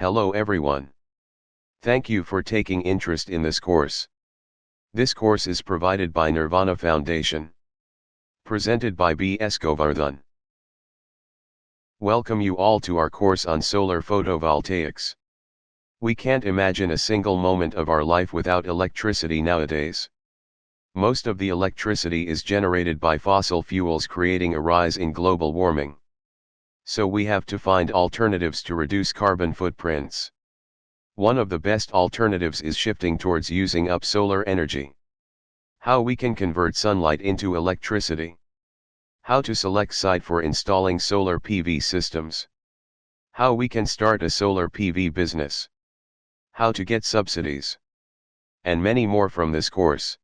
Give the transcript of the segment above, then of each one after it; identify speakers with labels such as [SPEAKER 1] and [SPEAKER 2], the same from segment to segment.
[SPEAKER 1] Hello everyone. Thank you for taking interest in this course. This course is provided by Nirvana Foundation. Presented by B.S. Govardhan. Welcome you all to our course on solar photovoltaics. We can't imagine a single moment of our life without electricity nowadays. Most of the electricity is generated by fossil fuels, creating a rise in global warming. So we have to find alternatives to reduce carbon footprints. One of the best alternatives is shifting towards using up solar energy. How we can convert sunlight into electricity. How to select site for installing solar PV systems. How we can start a solar PV business. How to get subsidies. And many more from this course.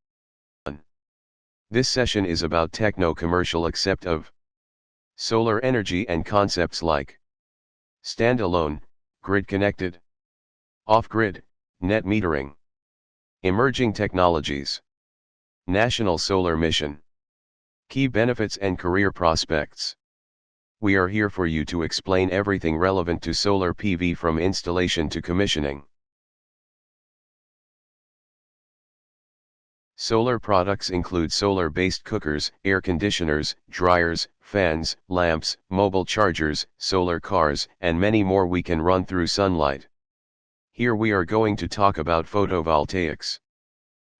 [SPEAKER 1] This session is about techno-commercial accept of solar energy and concepts like standalone, grid-connected, off-grid, net metering, emerging technologies, national solar mission, key benefits and career prospects. We are here for you to explain everything relevant to solar PV from installation to commissioning. Solar products include solar-based cookers, air conditioners, dryers, fans, lamps, mobile chargers, solar cars, and many more we can run through sunlight. Here we are going to talk about photovoltaics.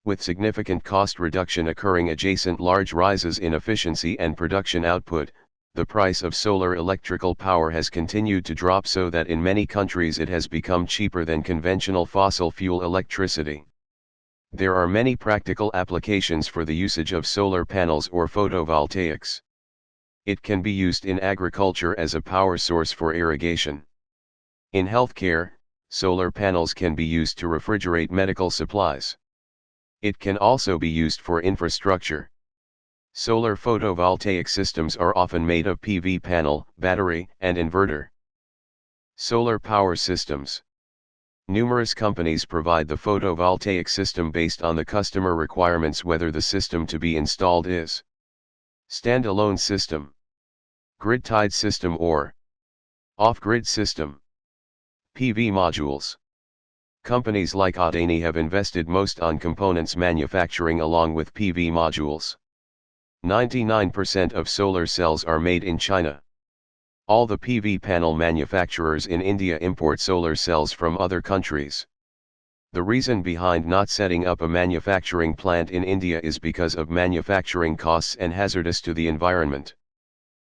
[SPEAKER 1] With significant cost reduction occurring adjacent large rises in efficiency and production output, the price of solar electrical power has continued to drop so that in many countries it has become cheaper than conventional fossil fuel electricity. There are many practical applications for the usage of solar panels or photovoltaics. It can be used in agriculture as a power source for irrigation. In healthcare, solar panels can be used to refrigerate medical supplies. It can also be used for infrastructure. Solar photovoltaic systems are often made of PV panel, battery, and inverter. Solar power systems. Numerous companies provide the photovoltaic system based on the customer requirements, whether the system to be installed is standalone system, grid-tied system, or off-grid system. PV modules. Companies like Adani have invested most on components manufacturing along with PV modules. 99% of solar cells are made in China. All the PV panel manufacturers in India import solar cells from other countries. The reason behind not setting up a manufacturing plant in India is because of manufacturing costs and hazardous to the environment.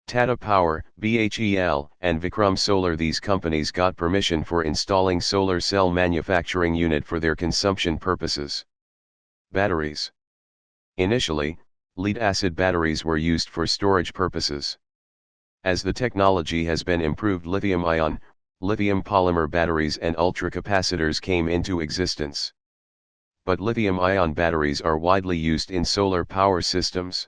[SPEAKER 1] Tata Power, BHEL, and Vikram Solar, these companies got permission for installing solar cell manufacturing unit for their consumption purposes. Batteries. Initially, lead-acid batteries were used for storage purposes. As the technology has been improved, lithium-ion, lithium polymer batteries and ultracapacitors came into existence. But lithium-ion batteries are widely used in solar power systems.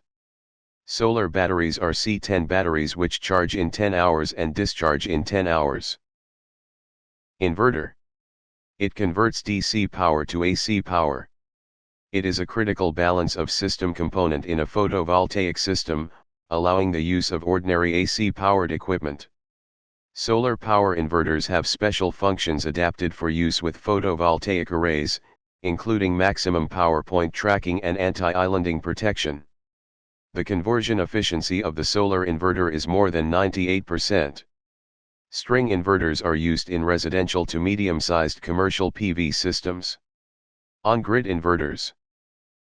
[SPEAKER 1] Solar batteries are C10 batteries which charge in 10 hours and discharge in 10 hours. Inverter. It converts DC power to AC power. It is a critical balance of system component in a photovoltaic system, allowing the use of ordinary AC-powered equipment. Solar power inverters have special functions adapted for use with photovoltaic arrays, including maximum power point tracking and anti-islanding protection. The conversion efficiency of the solar inverter is more than 98%. String inverters are used in residential to medium-sized commercial PV systems. On-grid inverters.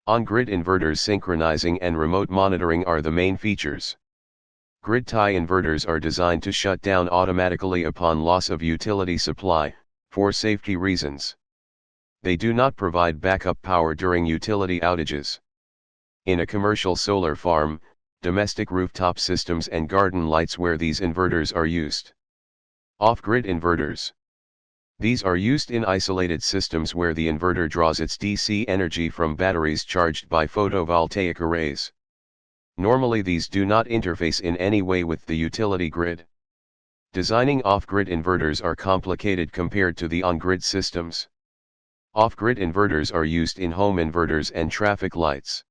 [SPEAKER 1] On-grid inverters synchronizing and remote monitoring are the main features. Grid-tie inverters are designed to shut down automatically upon loss of utility supply, for safety reasons. They do not provide backup power during utility outages. In a commercial solar farm, domestic rooftop systems and garden lights where these inverters are used. Off-grid inverters. These are used in isolated systems where the inverter draws its DC energy from batteries charged by photovoltaic arrays. Normally these do not interface in any way with the utility grid. Designing off-grid inverters are complicated compared to the on-grid systems. Off-grid inverters are used in home inverters and traffic lights.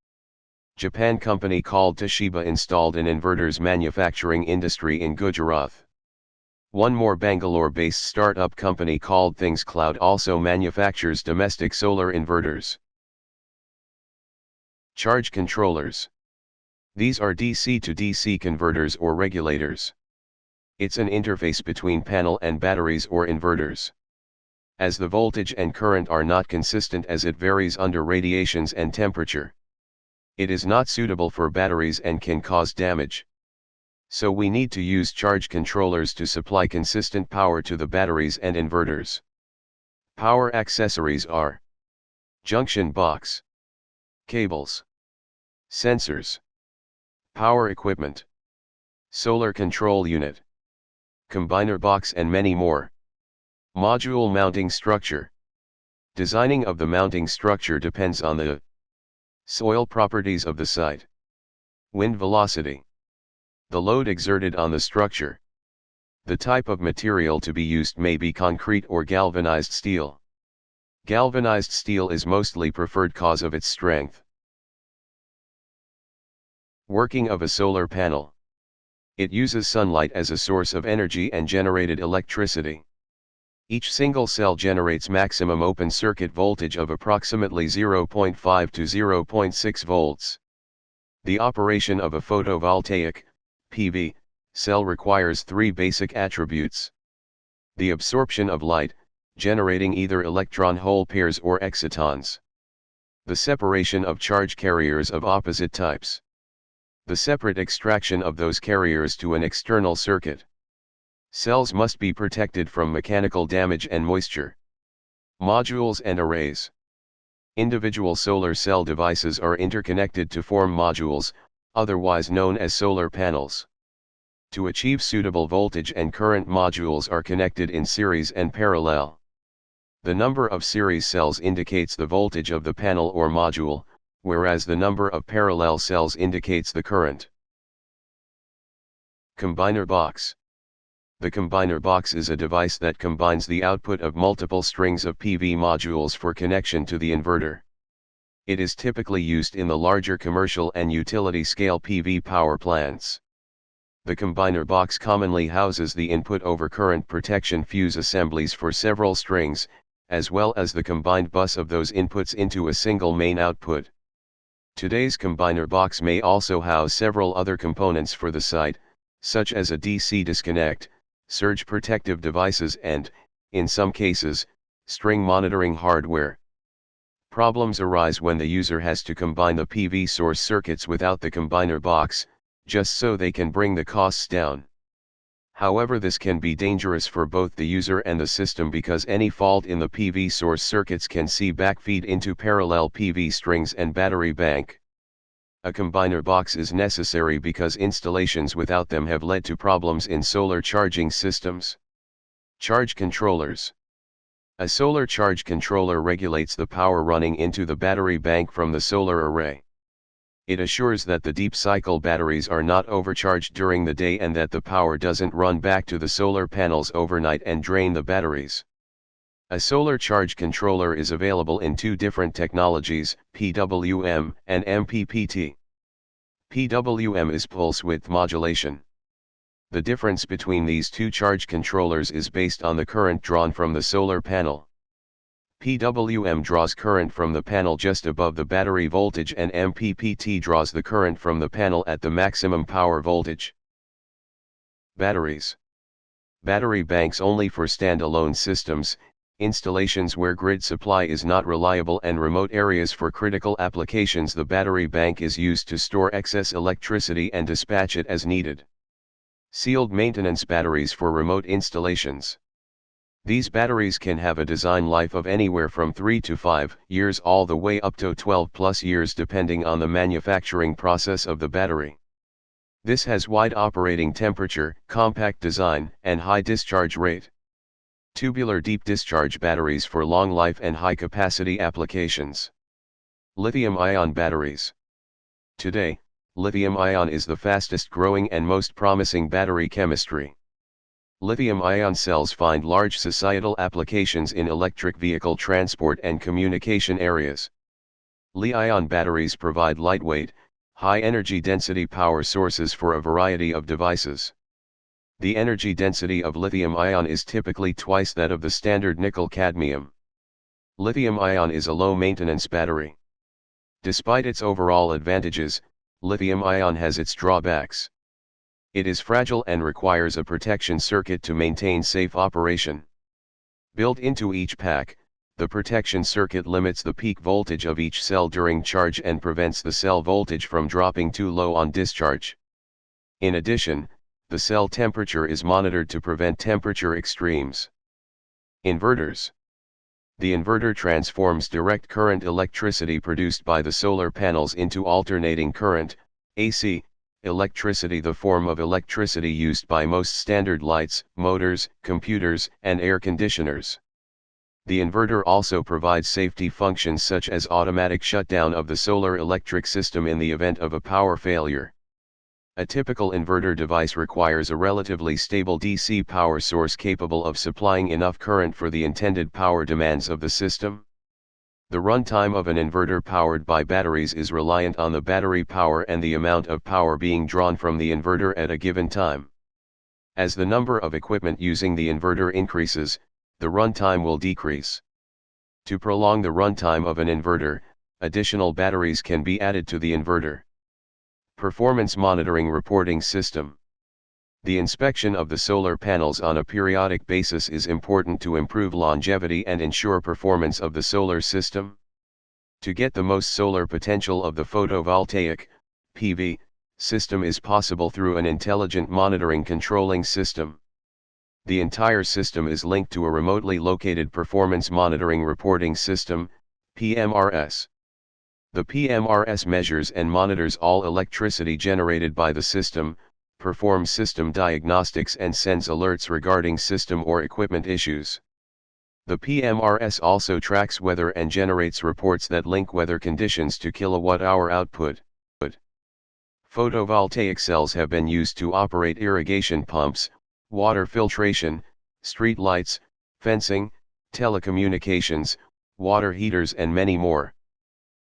[SPEAKER 1] Japan company called Toshiba installed an inverters manufacturing industry in Gujarat. One more Bangalore-based startup company called Things Cloud also manufactures domestic solar inverters. Charge controllers. These are DC to DC converters or regulators. It's an interface between panel and batteries or inverters. As the voltage and current are not consistent as it varies under radiations and temperature, it is not suitable for batteries and can cause damage. So we need to use charge controllers to supply consistent power to the batteries and inverters. Power accessories are junction box, cables, sensors, power equipment, solar control unit, combiner box and many more. Module mounting structure. Designing of the mounting structure depends on the soil properties of the site, wind velocity, the load exerted on the structure. The type of material to be used may be concrete or galvanized steel. Galvanized steel is mostly preferred cause of its strength. Working of a solar panel. It uses sunlight as a source of energy and generated electricity. Each single cell generates maximum open circuit voltage of approximately 0.5 to 0.6 volts. The operation of a photovoltaic PV cell requires three basic attributes: the absorption of light, generating either electron-hole pairs or excitons; the separation of charge carriers of opposite types; the separate extraction of those carriers to an external circuit. Cells must be protected from mechanical damage and moisture. Modules and arrays. Individual solar cell devices are interconnected to form modules, otherwise known as solar panels. To achieve suitable voltage and current, modules are connected in series and parallel. The number of series cells indicates the voltage of the panel or module, whereas the number of parallel cells indicates the current. Combiner box. The combiner box is a device that combines the output of multiple strings of PV modules for connection to the inverter. It is typically used in the larger commercial and utility-scale PV power plants. The combiner box commonly houses the input over current protection fuse assemblies for several strings, as well as the combined bus of those inputs into a single main output. Today's combiner box may also house several other components for the site, such as a DC disconnect, surge protective devices and, in some cases, string monitoring hardware. Problems arise when the user has to combine the PV source circuits without the combiner box, just so they can bring the costs down. However, this can be dangerous for both the user and the system because any fault in the PV source circuits can see backfeed into parallel PV strings and battery bank. A combiner box is necessary because installations without them have led to problems in solar charging systems. Charge controllers. A solar charge controller regulates the power running into the battery bank from the solar array. It assures that the deep cycle batteries are not overcharged during the day and that the power doesn't run back to the solar panels overnight and drain the batteries. A solar charge controller is available in two different technologies, PWM and MPPT. PWM is pulse width modulation. The difference between these two charge controllers is based on the current drawn from the solar panel. PWM draws current from the panel just above the battery voltage and MPPT draws the current from the panel at the maximum power voltage. Batteries. Battery banks only for standalone systems, installations where grid supply is not reliable and remote areas for critical applications. The battery bank is used to store excess electricity and dispatch it as needed. Sealed maintenance batteries for remote installations. These batteries can have a design life of anywhere from 3 to 5 years all the way up to 12 plus years depending on the manufacturing process of the battery. This has wide operating temperature, compact design, and high discharge rate. Tubular deep discharge batteries for long life and high capacity applications. Lithium-ion batteries. Today, lithium-ion is the fastest growing and most promising battery chemistry. Lithium-ion cells find large societal applications in electric vehicle transport and communication areas. Li-ion batteries provide lightweight, high energy density power sources for a variety of devices. The energy density of lithium-ion is typically twice that of the standard nickel-cadmium. Lithium-ion is a low-maintenance battery. Despite its overall advantages, lithium-ion has its drawbacks. It is fragile and requires a protection circuit to maintain safe operation. Built into each pack, the protection circuit limits the peak voltage of each cell during charge and prevents the cell voltage from dropping too low on discharge. In addition, the cell temperature is monitored to prevent temperature extremes. Inverters. The inverter transforms direct current electricity produced by the solar panels into alternating current, AC, electricity, the form of electricity used by most standard lights, motors, computers, and air conditioners. The inverter also provides safety functions such as automatic shutdown of the solar electric system in the event of a power failure. A typical inverter device requires a relatively stable DC power source capable of supplying enough current for the intended power demands of the system. The runtime of an inverter powered by batteries is reliant on the battery power and the amount of power being drawn from the inverter at a given time. As the number of equipment using the inverter increases, the runtime will decrease. To prolong the runtime of an inverter, additional batteries can be added to the inverter. Performance monitoring reporting system. The inspection of the solar panels on a periodic basis is important to improve longevity and ensure performance of the solar system. To get the most solar potential of the photovoltaic (PV) system is possible through an intelligent monitoring controlling system. The entire system is linked to a remotely located performance monitoring reporting system, PMRS. The PMRS measures and monitors all electricity generated by the system, performs system diagnostics and sends alerts regarding system or equipment issues. The PMRS also tracks weather and generates reports that link weather conditions to kilowatt-hour output. Photovoltaic cells have been used to operate irrigation pumps, water filtration, street lights, fencing, telecommunications, water heaters and many more.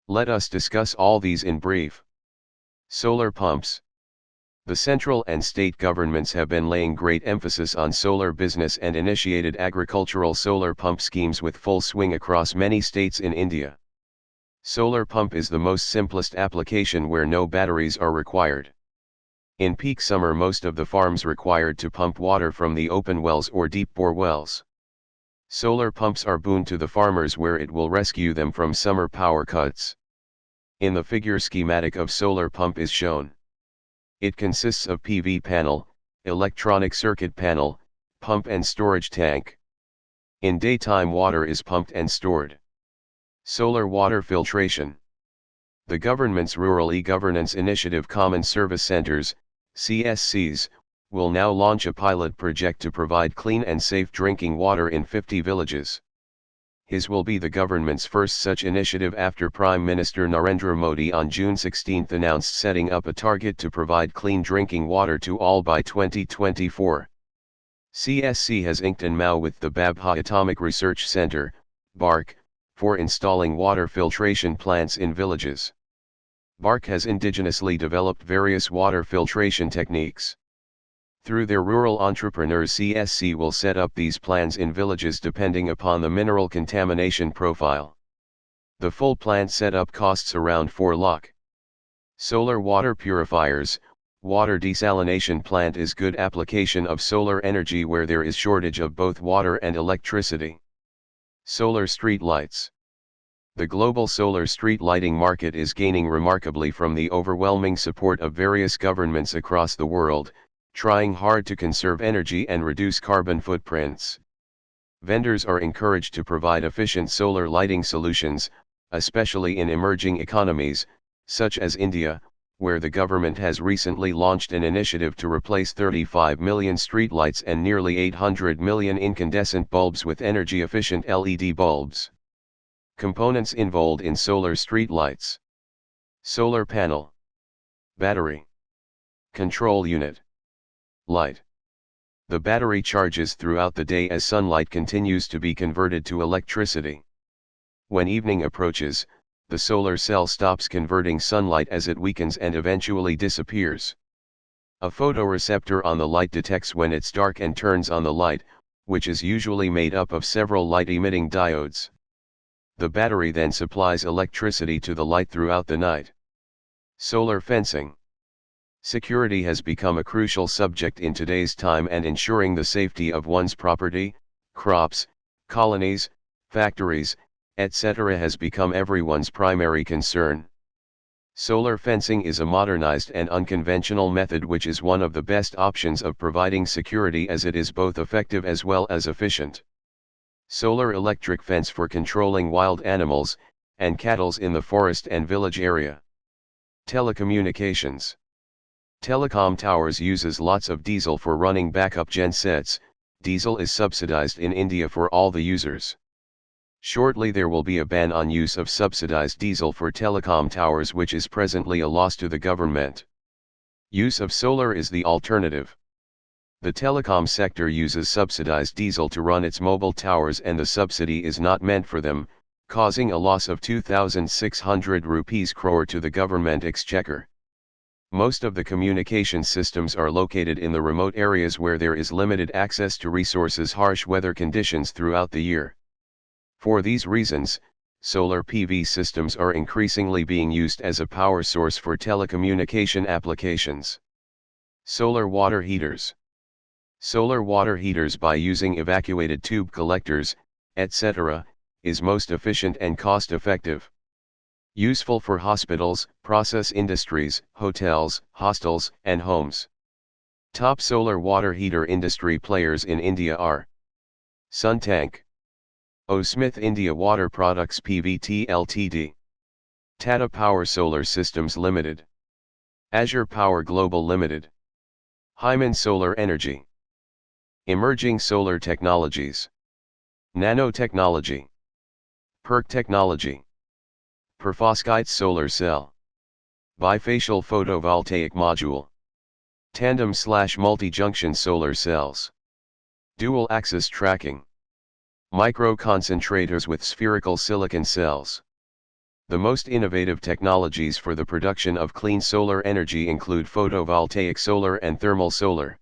[SPEAKER 1] Let us discuss all these in brief. Solar pumps. The central and state governments have been laying great emphasis on solar business and initiated agricultural solar pump schemes with full swing across many states in India. Solar pump is the most simplest application where no batteries are required. In peak summer, most of the farms required to pump water from the open wells or deep bore wells. Solar pumps are boon to the farmers where it will rescue them from summer power cuts. In the figure, schematic of solar pump is shown. It consists of PV panel, electronic circuit panel, pump and storage tank. In daytime, water is pumped and stored. Solar water filtration. The government's Rural E-Governance Initiative Common Service Centers, CSCs, will now launch a pilot project to provide clean and safe drinking water in 50 villages. His will be the government's first such initiative after Prime Minister Narendra Modi on June 16 announced setting up a target to provide clean drinking water to all by 2024. CSC has inked an MOU with the Babha Atomic Research Center, BARC, for installing water filtration plants in villages. BARC has indigenously developed various water filtration techniques. Through their rural entrepreneurs, CSC will set up these plants in villages depending upon the mineral contamination profile. The full plant setup costs around 4 lakh. Solar water purifiers. Water desalination plant is good application of solar energy where there is shortage of both water and electricity. Solar street lights. The global solar street lighting market is gaining remarkably from the overwhelming support of various governments across the world, trying hard to conserve energy and reduce carbon footprints. Vendors are encouraged to provide efficient solar lighting solutions, especially in emerging economies, such as India, where the government has recently launched an initiative to replace 35 million streetlights and nearly 800 million incandescent bulbs with energy-efficient LED bulbs. Components involved in solar streetlights. Solar panel. Battery. Control unit. Light. The battery charges throughout the day as sunlight continues to be converted to electricity. When evening approaches, the solar cell stops converting sunlight as it weakens and eventually disappears. A photoreceptor on the light detects when it's dark and turns on the light, which is usually made up of several light-emitting diodes. The battery then supplies electricity to the light throughout the night. Solar fencing. Security has become a crucial subject in today's time, and ensuring the safety of one's property, crops, colonies, factories, etc. has become everyone's primary concern. Solar fencing is a modernized and unconventional method which is one of the best options of providing security, as it is both effective as well as efficient. Solar electric fence for controlling wild animals and cattle in the forest and village area. Telecommunications. Telecom towers uses lots of diesel for running backup gensets. Diesel is subsidized in India for all the users. Shortly there will be a ban on use of subsidized diesel for telecom towers, which is presently a loss to the government. Use of solar is the alternative. The telecom sector uses subsidized diesel to run its mobile towers, and the subsidy is not meant for them, causing a loss of 2,600 rupees crore to the government exchequer. Most of the communication systems are located in the remote areas where there is limited access to resources, harsh weather conditions throughout the year. For these reasons, solar PV systems are increasingly being used as a power source for telecommunication applications. Solar water heaters. Solar water heaters, by using evacuated tube collectors, etc., is most efficient and cost-effective. Useful for hospitals, process industries, hotels, hostels, and homes. Top solar water heater industry players in India are Suntank, O. Smith India Water Products Pvt Ltd, Tata Power Solar Systems Limited, Azure Power Global Limited, Hyman Solar Energy. Emerging solar technologies. Nanotechnology, PERC technology, perovskite solar cell, bifacial photovoltaic module, tandem/multi-junction solar cells, dual axis tracking, microconcentrators with spherical silicon cells. The most innovative technologies for the production of clean solar energy include photovoltaic solar and thermal solar.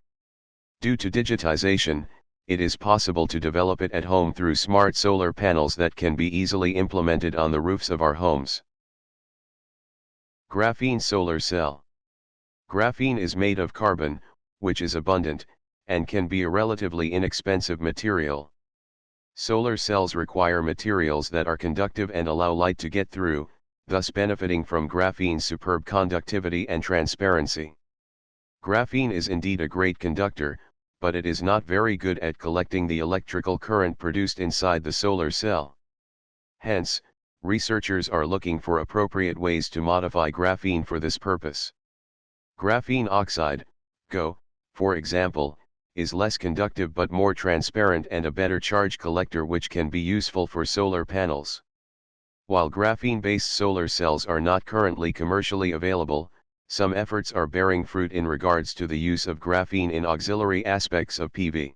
[SPEAKER 1] Due to digitization, it is possible to develop it at home through smart solar panels that can be easily implemented on the roofs of our homes. Graphene solar cell. Graphene is made of carbon, which is abundant, and can be a relatively inexpensive material. Solar cells require materials that are conductive and allow light to get through, thus benefiting from graphene's superb conductivity and transparency. Graphene is indeed a great conductor, but it is not very good at collecting the electrical current produced inside the solar cell. Hence, researchers are looking for appropriate ways to modify graphene for this purpose. Graphene oxide, GO, for example, is less conductive but more transparent and a better charge collector, which can be useful for solar panels. While graphene-based solar cells are not currently commercially available, some efforts are bearing fruit in regards to the use of graphene in auxiliary aspects of PV.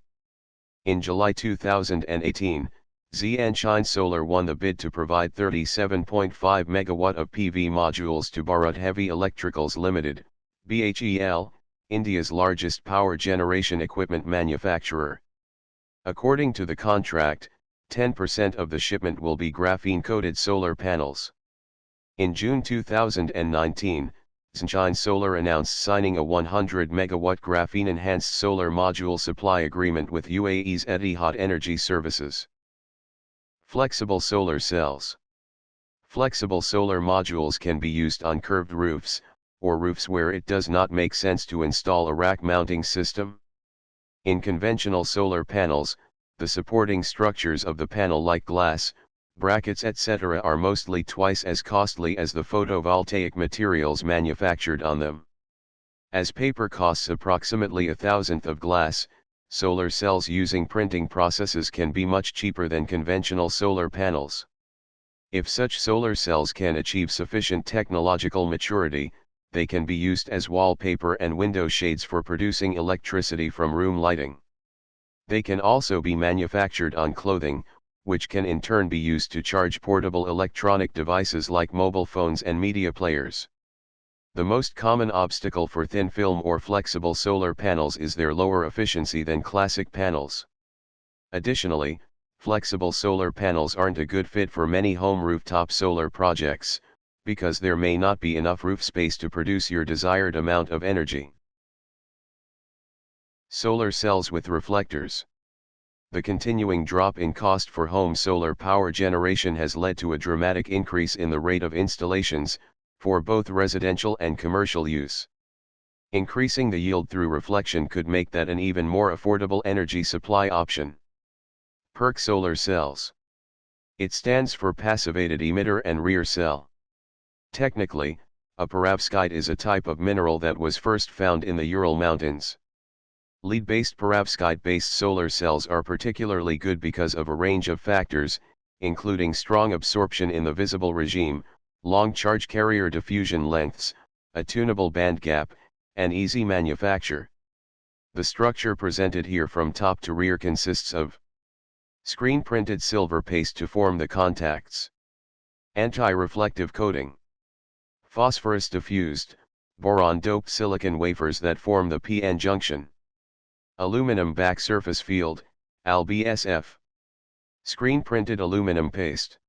[SPEAKER 1] In July 2018, Zhangshine Solar won the bid to provide 37.5 MW of PV modules to Bharat Heavy Electricals Limited, BHEL, India's largest power generation equipment manufacturer. According to the contract, 10% of the shipment will be graphene-coated solar panels. In June 2019, Zhangshine Solar announced signing a 100 MW graphene-enhanced solar module supply agreement with UAE's Etihad Energy Services. Flexible solar cells. Flexible solar modules can be used on curved roofs, or roofs where it does not make sense to install a rack mounting system. In conventional solar panels, the supporting structures of the panel, like glass, brackets, etc., are mostly twice as costly as the photovoltaic materials manufactured on them. As paper costs approximately 1/1000th of glass, solar cells using printing processes can be much cheaper than conventional solar panels. If such solar cells can achieve sufficient technological maturity, they can be used as wallpaper and window shades for producing electricity from room lighting. They can also be manufactured on clothing, which can in turn be used to charge portable electronic devices like mobile phones and media players. The most common obstacle for thin film or flexible solar panels is their lower efficiency than classic panels. Additionally, flexible solar panels aren't a good fit for many home rooftop solar projects, because there may not be enough roof space to produce your desired amount of energy. Solar cells with reflectors. The continuing drop in cost for home solar power generation has led to a dramatic increase in the rate of installations, for both residential and commercial use. Increasing the yield through reflection could make that an even more affordable energy supply option. PERC solar cells. It stands for passivated emitter and rear cell. Technically, a perovskite is a type of mineral that was first found in the Ural Mountains. Lead-based perovskite-based solar cells are particularly good because of a range of factors, including strong absorption in the visible regime, long charge carrier diffusion lengths, a tunable band gap, and easy manufacture. The structure presented here from top to rear consists of screen-printed silver paste to form the contacts, anti-reflective coating, phosphorus diffused, boron-doped silicon wafers that form the p-n junction, aluminum back surface field, AlBSF, screen-printed aluminum paste.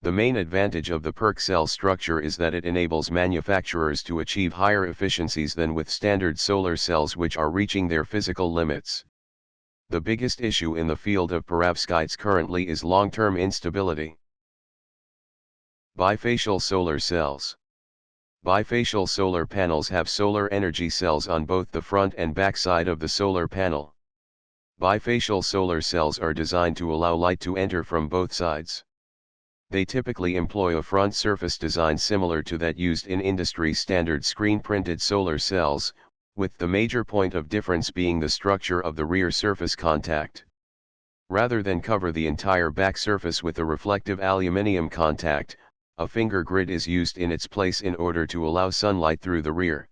[SPEAKER 1] The main advantage of the PERC cell structure is that it enables manufacturers to achieve higher efficiencies than with standard solar cells, which are reaching their physical limits. The biggest issue in the field of perovskites currently is long-term instability. Bifacial solar cells. Bifacial solar panels have solar energy cells on both the front and back side of the solar panel. Bifacial solar cells are designed to allow light to enter from both sides. They typically employ a front surface design similar to that used in industry standard screen-printed solar cells, with the major point of difference being the structure of the rear surface contact. Rather than cover the entire back surface with a reflective aluminium contact, a finger grid is used in its place in order to allow sunlight through the rear.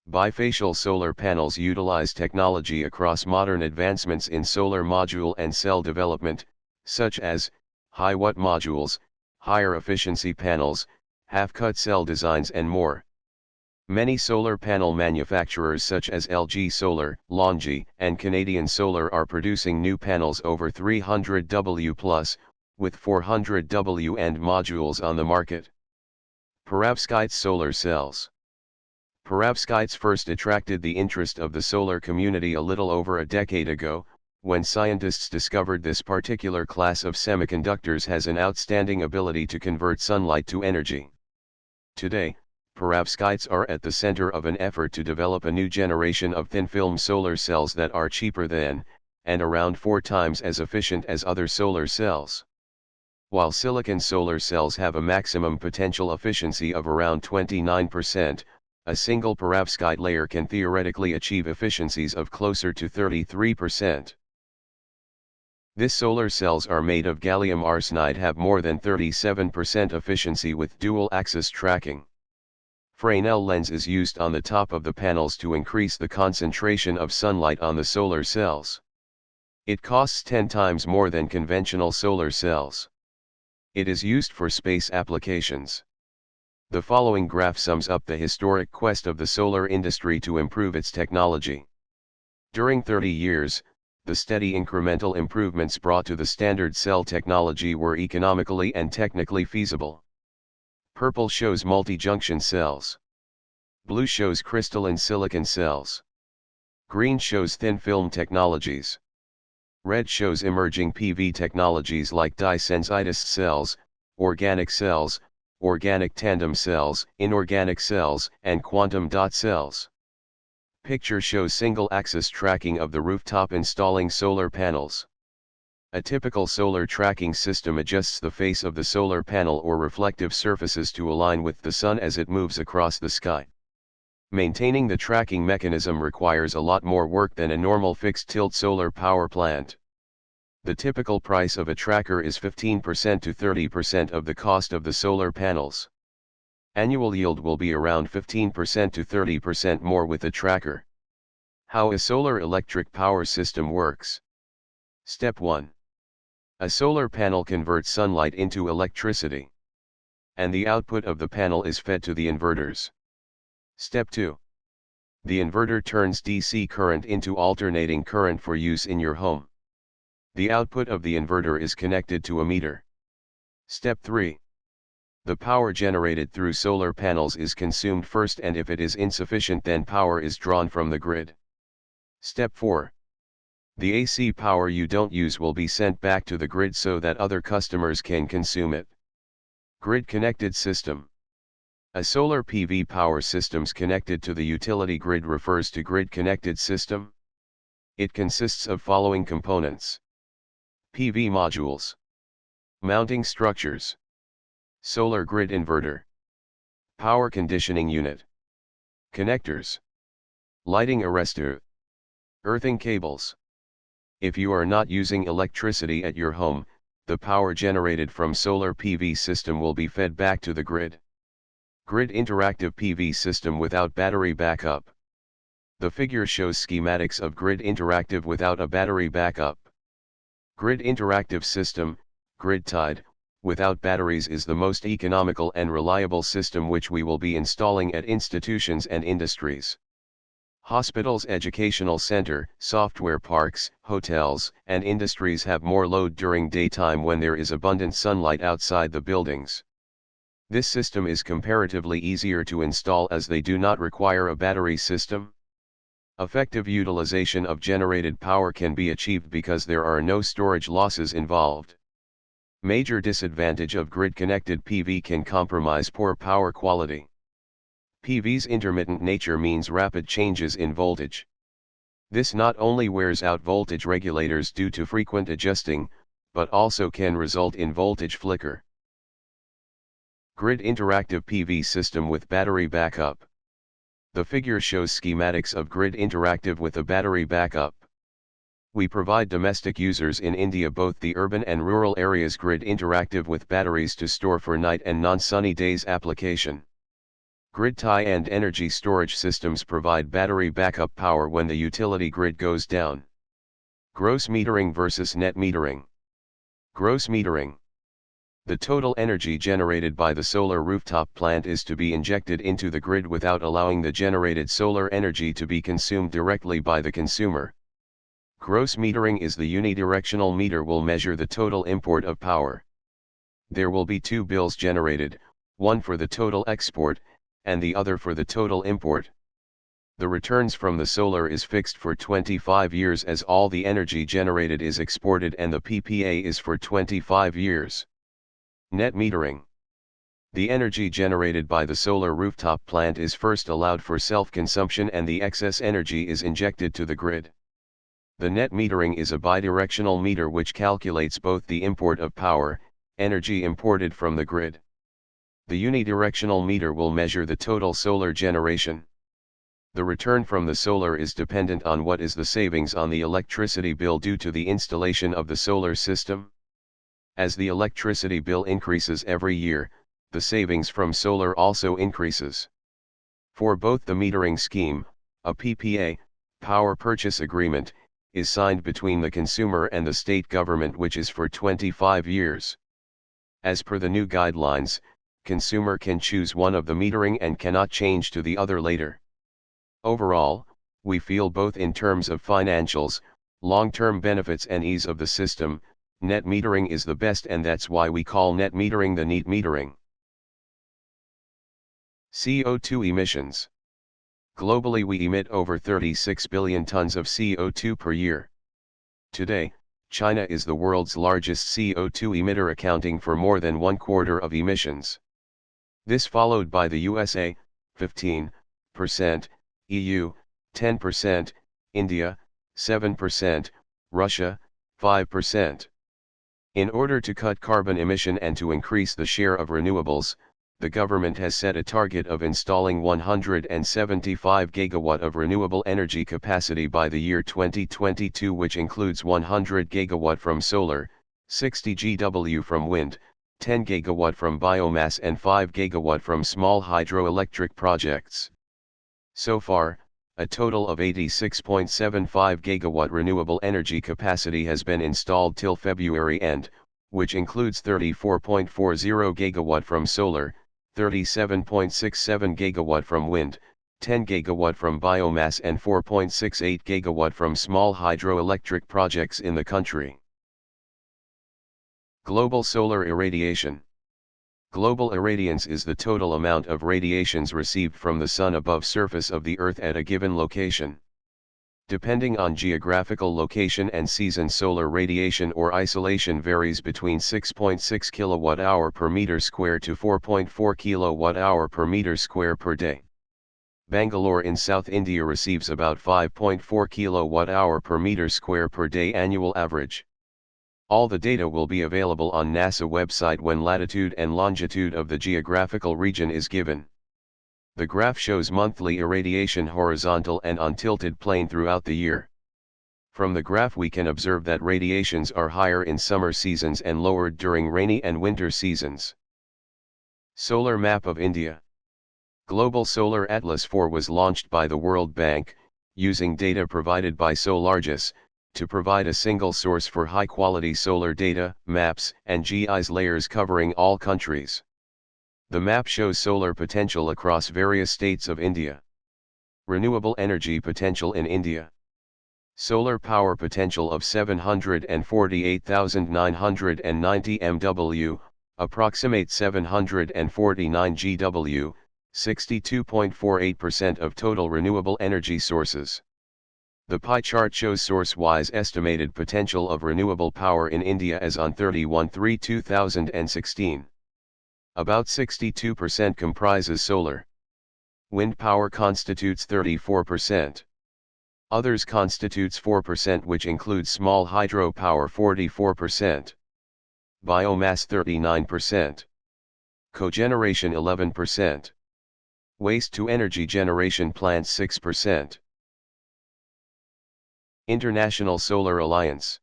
[SPEAKER 1] Bifacial solar panels utilize technology across modern advancements in solar module and cell development, such as high-watt modules, higher efficiency panels, half-cut cell designs and more. Many solar panel manufacturers such as LG Solar, LONGi, and Canadian Solar are producing new panels over 300W+, with 400W and modules on the market. Perovskite solar cells. Perovskites first attracted the interest of the solar community a little over a decade ago, when scientists discovered this particular class of semiconductors has an outstanding ability to convert sunlight to energy. Today, perovskites are at the center of an effort to develop a new generation of thin-film solar cells that are cheaper than, and around 4 times as efficient as other solar cells. While silicon solar cells have a maximum potential efficiency of around 29%, a single perovskite layer can theoretically achieve efficiencies of closer to 33%. These solar cells are made of gallium arsenide, have more than 37% efficiency with dual-axis tracking. Fresnel lens is used on the top of the panels to increase the concentration of sunlight on the solar cells. It costs 10 times more than conventional solar cells. It is used for space applications. The following graph sums up the historic quest of the solar industry to improve its technology. During 30 years, the steady incremental improvements brought to the standard cell technology were economically and technically feasible. Purple shows multi-junction cells. Blue shows crystalline silicon cells. Green shows thin film technologies. Red shows emerging PV technologies like dye-sensitized cells, organic cells, organic tandem cells, inorganic cells, and quantum dot cells. Picture shows single-axis tracking of the rooftop installing solar panels. A typical solar tracking system adjusts the face of the solar panel or reflective surfaces to align with the sun as it moves across the sky. Maintaining the tracking mechanism requires a lot more work than a normal fixed-tilt solar power plant. The typical price of a tracker is 15% to 30% of the cost of the solar panels. Annual yield will be around 15% to 30% more with a tracker. How a solar electric power system works. Step 1. A solar panel converts sunlight into electricity, and the output of the panel is fed to the inverters. Step 2. The inverter turns DC current into alternating current for use in your home. The output of the inverter is connected to a meter. Step 3. The power generated through solar panels is consumed first, and if it is insufficient, then power is drawn from the grid. Step 4. The AC power you don't use will be sent back to the grid so that other customers can consume it. Grid-connected system. A solar PV power systems connected to the utility grid refers to grid-connected system. It consists of following components: PV modules, mounting structures, solar grid inverter, power conditioning unit, connectors, lighting arrestor, earthing cables. If you are not using electricity at your home, the power generated from solar PV system will be fed back to the grid. Grid interactive PV system without battery backup. The figure shows schematics of grid interactive without a battery backup. Grid interactive system, grid-tied, without batteries is the most economical and reliable system which we will be installing at institutions and industries. Hospitals, educational center, software parks, hotels, and industries have more load during daytime when there is abundant sunlight outside the buildings. This system is comparatively easier to install as they do not require a battery system. Effective utilization of generated power can be achieved because there are no storage losses involved. Major disadvantage of grid-connected PV can compromise poor power quality. PV's intermittent nature means rapid changes in voltage. This not only wears out voltage regulators due to frequent adjusting, but also can result in voltage flicker. Grid interactive PV system with battery backup. The figure shows schematics of grid interactive with a battery backup. We provide domestic users in India both the urban and rural areas grid interactive with batteries to store for night and non-sunny days application. Grid tie and energy storage systems provide battery backup power when the utility grid goes down. Gross metering versus net metering. Gross metering. The total energy generated by the solar rooftop plant is to be injected into the grid without allowing the generated solar energy to be consumed directly by the consumer. Gross metering is the unidirectional meter will measure the total import of power. There will be two bills generated, one for the total export, and the other for the total import. The returns from the solar is fixed for 25 years as all the energy generated is exported, and the PPA is for 25 years. Net metering. The energy generated by the solar rooftop plant is first allowed for self-consumption and the excess energy is injected to the grid. The net metering is a bidirectional meter which calculates both the import of power, energy imported from the grid. The unidirectional meter will measure the total solar generation. The return from the solar is dependent on what is the savings on the electricity bill due to the installation of the solar system. As the electricity bill increases every year, the savings from solar also increases. For both the metering scheme, a PPA, power purchase agreement, is signed between the consumer and the state government which is for 25 years. As per the new guidelines, consumer can choose one of the metering and cannot change to the other later. Overall, we feel both in terms of financials, long-term benefits and ease of the system, net metering is the best, and that's why we call net metering the neat metering. CO2 emissions. Globally we emit over 36 billion tons of CO2 per year. Today, China is the world's largest CO2 emitter, accounting for more than 1/4 of emissions. This followed by the USA, 15%, EU, 10%, India, 7%, Russia, 5%. In order to cut carbon emission and to increase the share of renewables, the government has set a target of installing 175 GW of renewable energy capacity by the year 2022, which includes 100 GW from solar, 60 GW from wind, 10 GW from biomass and 5 GW from small hydroelectric projects. So far, a total of 86.75 GW renewable energy capacity has been installed till February end, which includes 34.40 GW from solar, 37.67 GW from wind, 10 GW from biomass and 4.68 GW from small hydroelectric projects in the country. Global solar irradiation. Global irradiance is the total amount of radiations received from the sun above surface of the Earth at a given location. Depending on geographical location and season, solar radiation or isolation varies between 6.6 kWh per meter square to 4.4 kWh per meter square per day. Bangalore in South India receives about 5.4 kWh per meter square per day annual average. All the data will be available on NASA website when latitude and longitude of the geographical region is given. The graph shows monthly irradiation horizontal and on tilted plane throughout the year. From the graph we can observe that radiations are higher in summer seasons and lowered during rainy and winter seasons. Solar Map of India. Global Solar Atlas 4 was launched by the World Bank, using data provided by solar-buisness, to provide a single source for high-quality solar data, maps, and GIS layers covering all countries. The map shows solar potential across various states of India. Renewable energy potential in India. Solar power potential of 748,990 MW, approximate 749 GW, 62.48% of total renewable energy sources. The pie chart shows source-wise estimated potential of renewable power in India as on 31/3/2016. About 62% comprises solar. Wind power constitutes 34%. Others constitutes 4%, which includes small hydropower 44%. Biomass 39%. Cogeneration 11%. Waste-to-energy generation plants 6%. International Solar Alliance.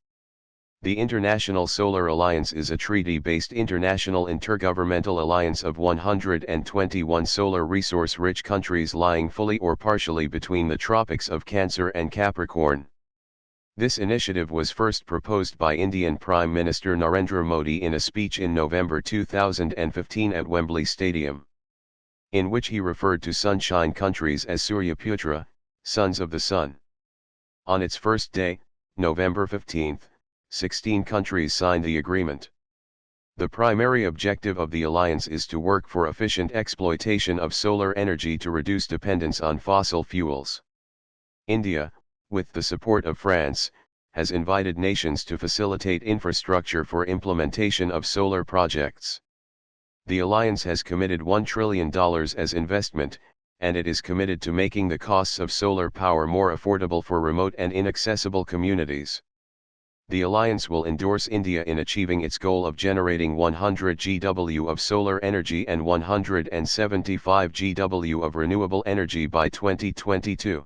[SPEAKER 1] The International Solar Alliance is a treaty-based international intergovernmental alliance of 121 solar resource-rich countries lying fully or partially between the tropics of Cancer and Capricorn. This initiative was first proposed by Indian Prime Minister Narendra Modi in a speech in November 2015 at Wembley Stadium, in which he referred to sunshine countries as Suryaputra, sons of the sun. On its first day, November 15, 16 countries signed the agreement. The primary objective of the alliance is to work for efficient exploitation of solar energy to reduce dependence on fossil fuels. India, with the support of France, has invited nations to facilitate infrastructure for implementation of solar projects. The alliance has committed $1 trillion as investment, and it is committed to making the costs of solar power more affordable for remote and inaccessible communities. The alliance will endorse India in achieving its goal of generating 100 GW of solar energy and 175 GW of renewable energy by 2022.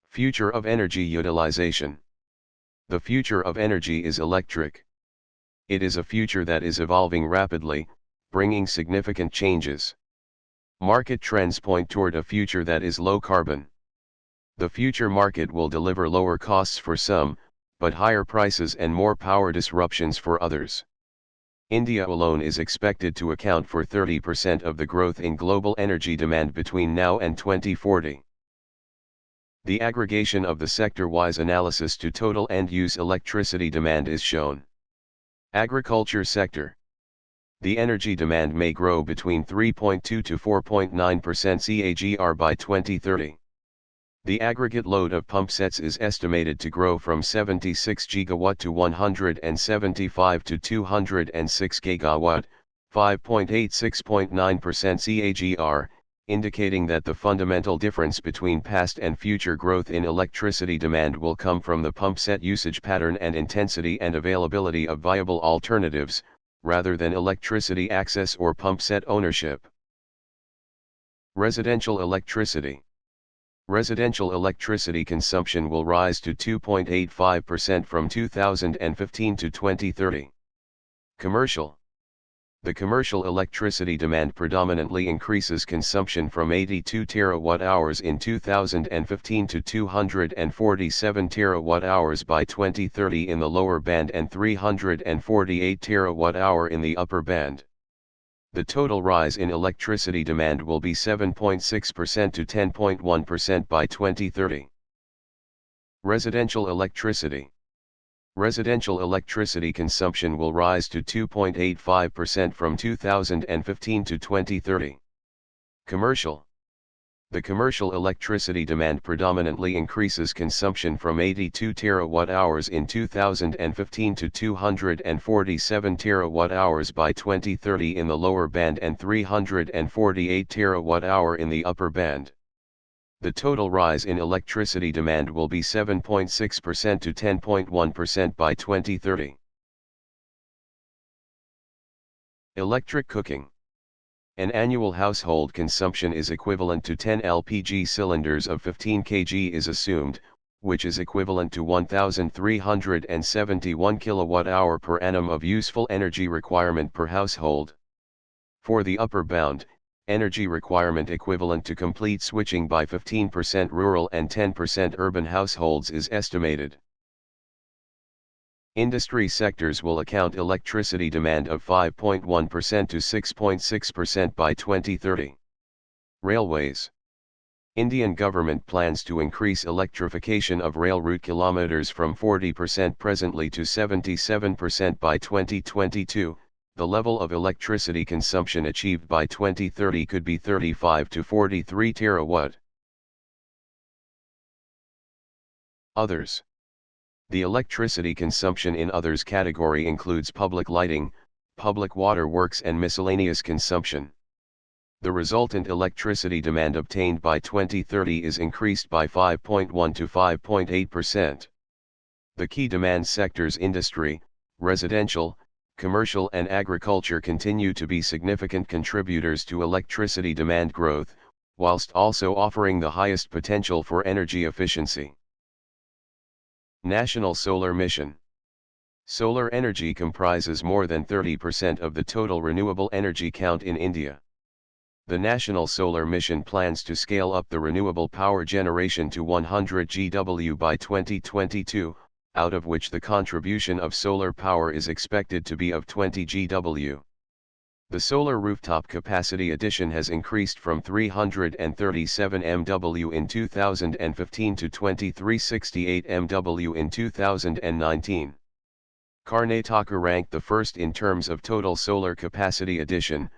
[SPEAKER 1] Future of energy utilization. The future of energy is electric. It is a future that is evolving rapidly, bringing significant changes. Market trends point toward a future that is low carbon. The future market will deliver lower costs for some, but higher prices and more power disruptions for others. India alone is expected to account for 30% of the growth in global energy demand between now and 2040. The aggregation of the sector-wise analysis to total end-use electricity demand is shown. Agriculture sector. The energy demand may grow between 3.2 to 4.9% CAGR by 2030. The aggregate load of pump sets is estimated to grow from 76 GW to 175 to 206 GW, 5.86.9% CAGR, indicating that the fundamental difference between past and future growth in electricity demand will come from the pump set usage pattern and intensity and availability of viable alternatives, rather than electricity access or pump set ownership. Residential electricity. Residential electricity consumption will rise to 2.85% from 2015 to 2030. Commercial. The commercial electricity demand predominantly increases consumption from 82 TWh in 2015 to 247 TWh by 2030 in the lower band and 348 TWh in the upper band. The total rise in electricity demand will be 7.6% to 10.1% by 2030. Residential electricity. Residential electricity consumption will rise to 2.85% from 2015 to 2030. Commercial. The commercial electricity demand predominantly increases consumption from 82 terawatt-hours in 2015 to 247 terawatt-hours by 2030 in the lower band and 348 terawatt-hour in the upper band. The total rise in electricity demand will be 7.6% to 10.1% by 2030. Electric cooking. An annual household consumption is equivalent to 10 LPG cylinders of 15 kg is assumed, which is equivalent to 1,371 kilowatt-hour per annum of useful energy requirement per household. For the upper bound, energy requirement equivalent to complete switching by 15% rural and 10% urban households is estimated. Industry sectors will account electricity demand of 5.1% to 6.6% by 2030. Railways. Indian government plans to increase electrification of rail route kilometers from 40% presently to 77% by 2022. The level of electricity consumption achieved by 2030 could be 35 to 43 terawatt. Others. The electricity consumption in others category includes public lighting, public water works and miscellaneous consumption. The resultant electricity demand obtained by 2030 is increased by 5.1 to 5.8%. The key demand sectors industry, residential, commercial and agriculture continue to be significant contributors to electricity demand growth, whilst also offering the highest potential for energy efficiency. National Solar Mission. Solar energy comprises more than 30% of the total renewable energy count in India. The National Solar Mission plans to scale up the renewable power generation to 100 GW by 2022, out of which the contribution of solar power is expected to be of 20 GW. The solar rooftop capacity addition has increased from 337 MW in 2015 to 2368 MW in 2019. Karnataka ranked the first in terms of total solar capacity addition,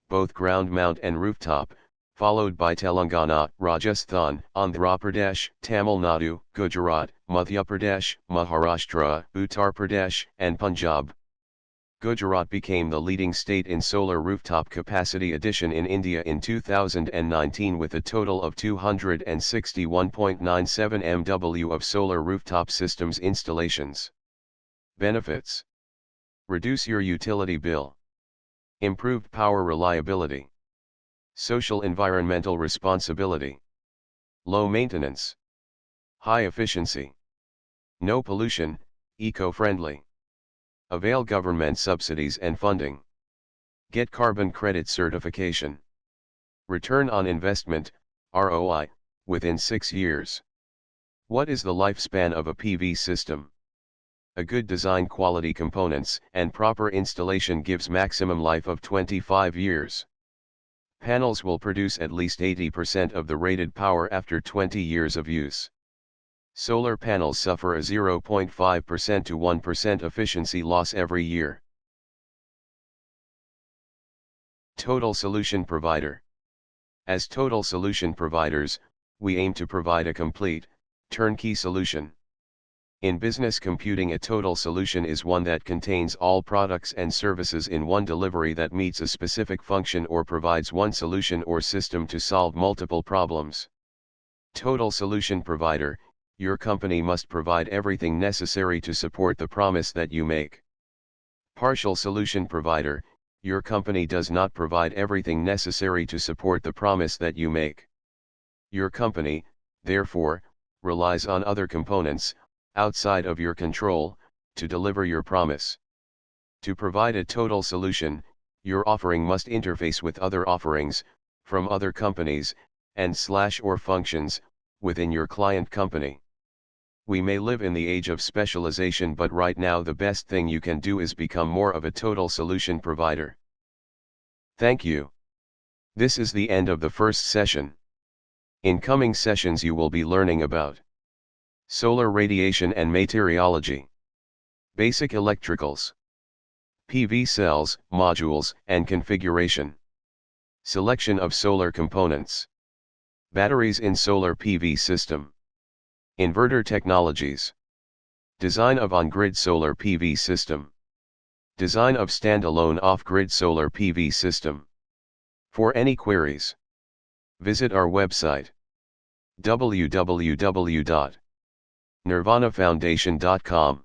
[SPEAKER 1] both ground mount and rooftop, followed by Telangana, Rajasthan, Andhra Pradesh, Tamil Nadu, Gujarat, Madhya Pradesh, Maharashtra, Uttar Pradesh, and Punjab. Gujarat became the leading state in solar rooftop capacity addition in India in 2019 with a total of 261.97 MW of solar rooftop systems installations. Benefits: reduce your utility bill, improved power reliability, social environmental responsibility, low maintenance, high efficiency, no pollution, eco-friendly. Avail government subsidies and funding. Get carbon credit certification. Return on investment, ROI, within 6 years. What is the lifespan of a PV system? A good design, quality components, and proper installation gives maximum life of 25 years. Panels will produce at least 80% of the rated power after 20 years of use. Solar panels suffer a 0.5% to 1% efficiency loss every year. Total solution provider. As total solution providers, we aim to provide a complete, turnkey solution. In business computing, a total solution is one that contains all products and services in one delivery that meets a specific function or provides one solution or system to solve multiple problems. Total solution provider. Your company must provide everything necessary to support the promise that you make. Partial solution provider, your company does not provide everything necessary to support the promise that you make. Your company, therefore, relies on other components, outside of your control, to deliver your promise. To provide a total solution, your offering must interface with other offerings, from other companies, and/or functions, within your client company. We may live in the age of specialization, but right now the best thing you can do is become more of a total solution provider. Thank you. This is the end of the first session. In coming sessions you will be learning about solar radiation and meteorology, basic electricals, PV cells, modules, and configuration, selection of solar components, batteries in solar PV system, inverter technologies, design of on-grid solar PV system, design of standalone off-grid solar PV system. For any queries, visit our website www.nirvanafoundation.com.